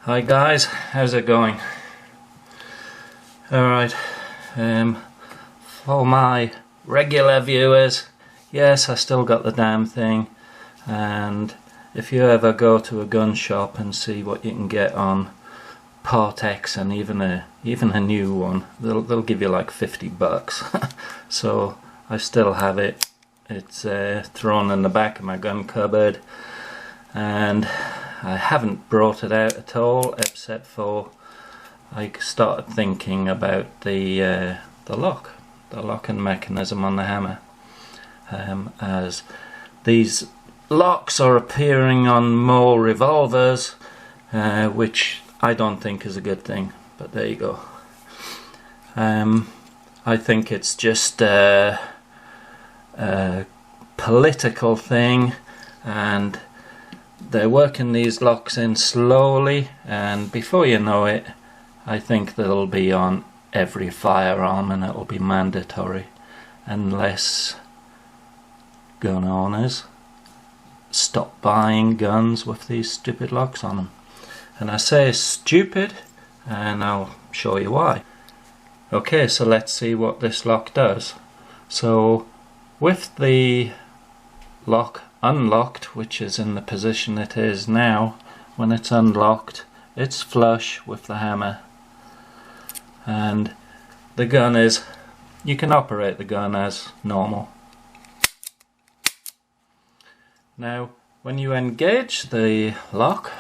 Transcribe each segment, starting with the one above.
Hi guys, how's it going? Alright, for my regular viewers, yes, I still got the damn thing, and if you ever go to a gun shop and see what you can get on Part X and even a new one, they'll give you like 50 bucks. So I still have it. It's thrown in the back of my gun cupboard, and I haven't brought it out at all, except for I started thinking about the locking mechanism on the hammer, as these locks are appearing on more revolvers, which I don't think is a good thing, but there you go. I think it's just a political thing, and they're working these locks in slowly, and before you know it, I think they'll be on every firearm and it'll be mandatory, unless gun owners stop buying guns with these stupid locks on them. And I say stupid, and I'll show you why. Okay, so let's see what this lock does. So with the lock unlocked, which is in the position it is now, when it's unlocked, it's flush with the hammer, and the gun is, you can operate the gun as normal. Now when you engage the lock,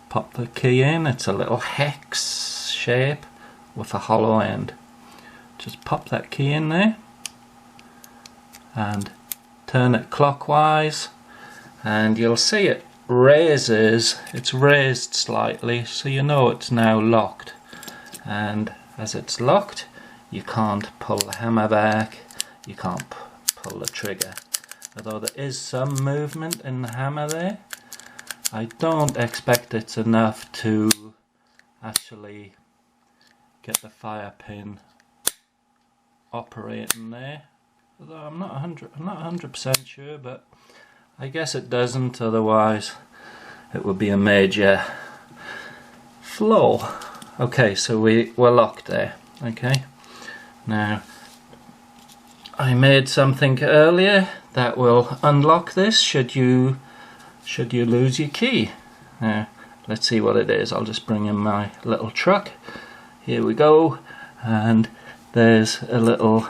pop the key in. It's a little hex shape with a hollow end. Just pop that key in there and turn it clockwise, and you'll see it raises. It's raised slightly, so you know it's now locked. And as it's locked, you can't pull the hammer back, you can't pull the trigger. Although there is some movement in the hammer there, I don't expect it's enough to actually get the fire pin operating there. Although I'm not 100% sure, but I guess it doesn't, otherwise it would be a major flaw. Okay, so we're locked there. Okay, now I made something earlier that will unlock this should you lose your key. Now let's see what it is. I'll just bring in my little truck. Here we go, and there's a little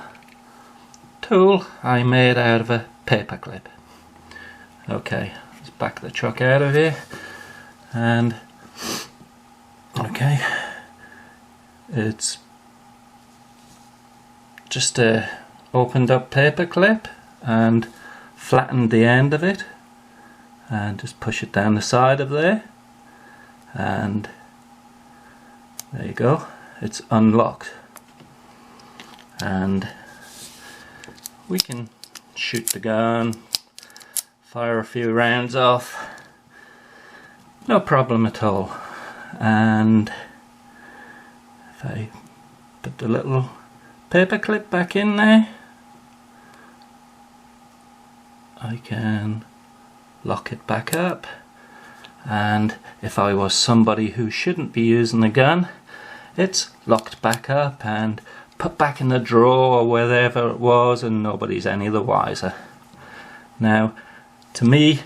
tool I made out of a paper clip. Okay, let's back the truck out of here, and okay, it's just a opened up paper clip and flattened the end of it, and just push it down the side of there, and there you go, it's unlocked, and we can shoot the gun, fire a few rounds off, no problem at all. And if I put the little paper clip back in there, I can lock it back up, and if I was somebody who shouldn't be using the gun, it's locked back up and put back in the drawer or wherever it was, and nobody's any the wiser. Now to me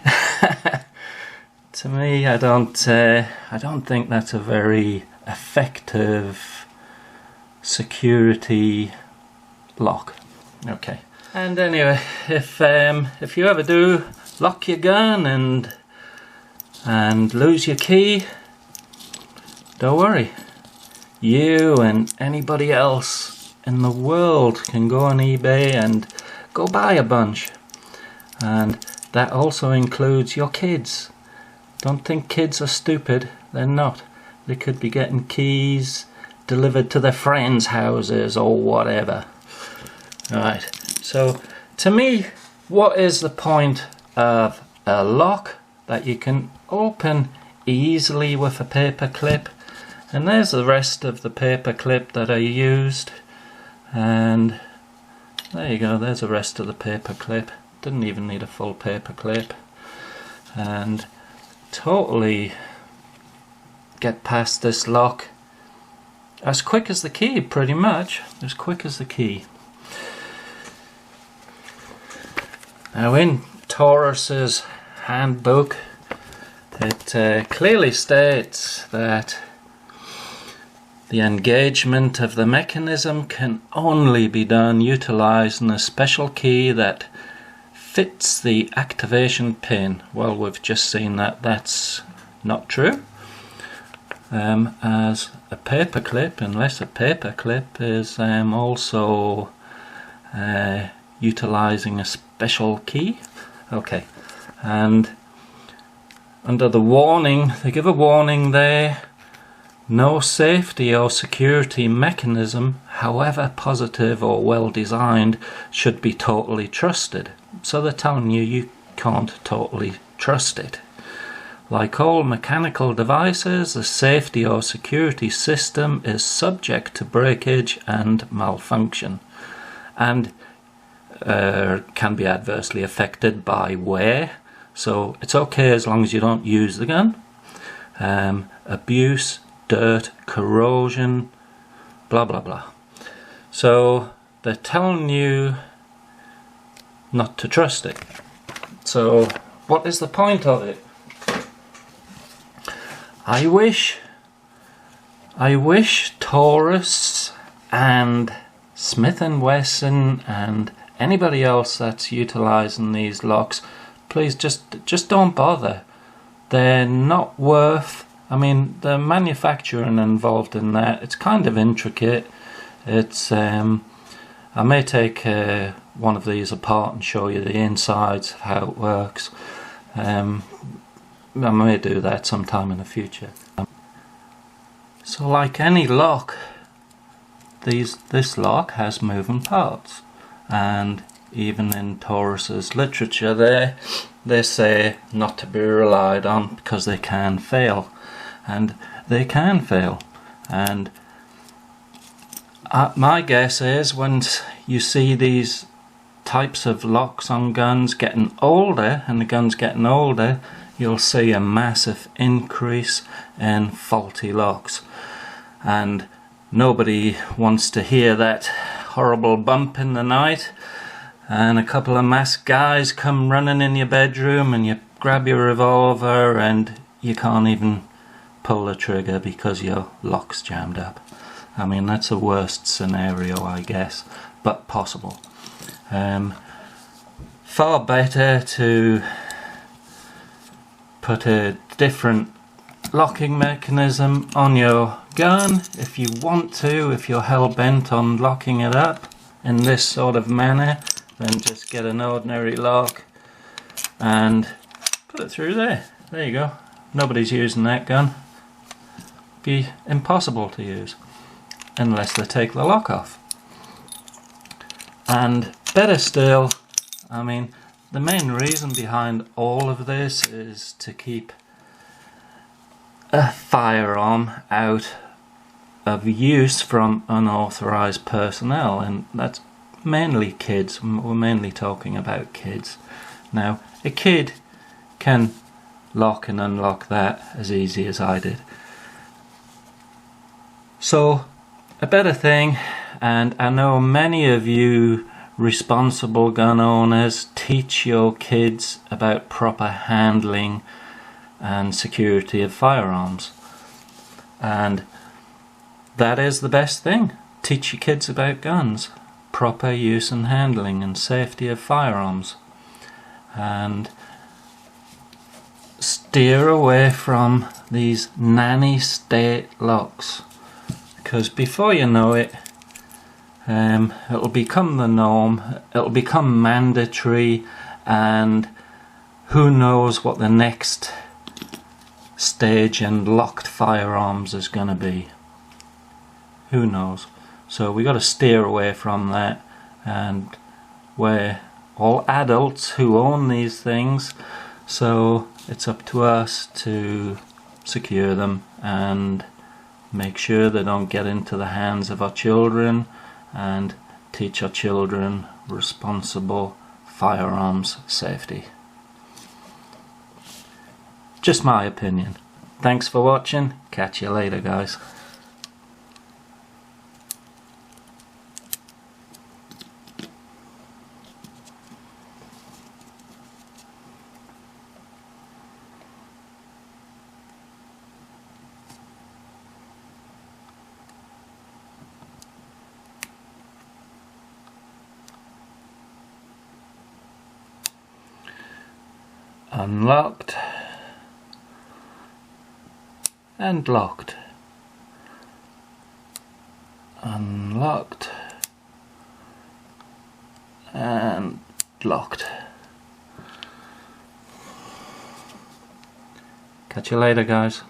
I don't think that's a very effective security lock. Okay, and anyway, if you ever do lock your gun and lose your key, don't worry, you and anybody else in the world can go on eBay and go buy a bunch, and that also includes your kids. Don't think kids are stupid, they're not. They could be getting keys delivered to their friends' houses or whatever. Right, so to me, what is the point of a lock that you can open easily with a paper clip? And there's the rest of the paper clip that I used, and there you go, there's the rest of the paper clip. Didn't even need a full paper clip, and totally get past this lock as quick as the key, pretty much, as quick as the key. Now in Taurus's handbook, it clearly states that the engagement of the mechanism can only be done utilizing a special key that fits the activation pin. Well, we've just seen that that's not true. As a paperclip, unless a paperclip is also utilizing a special key. Okay, and under the warning, they give a warning there: no safety or security mechanism, however positive or well designed, should be totally trusted. So they're telling you you can't totally trust it. Like all mechanical devices, the safety or security system is subject to breakage and malfunction, and can be adversely affected by wear. So it's okay as long as you don't use the gun. Abuse, dirt, corrosion, blah blah blah. So they're telling you not to trust it. So what is the point of it? I wish Taurus and Smith & Wesson and anybody else that's utilizing these locks, please just don't bother. They're not worth, I mean, the manufacturing involved in that, it's kind of intricate. It's I may take one of these apart and show you the insides of how it works. I may do that sometime in the future. So like any lock, this lock has moving parts, and even in Taurus's literature there, they say not to be relied on because they can fail, and they can fail. And my guess is when you see these types of locks on guns getting older, and the gun's getting older, you'll see a massive increase in faulty locks, and nobody wants to hear that horrible bump in the night and a couple of masked guys come running in your bedroom and you grab your revolver and you can't even pull the trigger because your lock's jammed up. I mean, that's the worst scenario, I guess, but possible. Far better to put a different locking mechanism on your gun if you want to. If you're hell-bent on locking it up in this sort of manner, then just get an ordinary lock and put it through there. There you go. Nobody's using that gun. Be impossible to use unless they take the lock off. And better still, I mean, the main reason behind all of this is to keep a firearm out of use from unauthorized personnel, and that's mainly kids. We're mainly talking about kids. Now, a kid can lock and unlock that as easy as I did. So, a better thing, and I know many of you responsible gun owners teach your kids about proper handling and security of firearms, and that is the best thing. Teach your kids about guns, proper use and handling and safety of firearms, and steer away from these nanny state locks, because before you know it, it'll become the norm, it'll become mandatory, and who knows what the next stage in locked firearms is going to be. Who knows? So we got to steer away from that, and we're all adults who own these things, so it's up to us to secure them and make sure they don't get into the hands of our children, and teach our children responsible firearms safety. Just my opinion. Thanks for watching. catch you later, guys. Unlocked and locked, unlocked and locked. Catch you later, guys.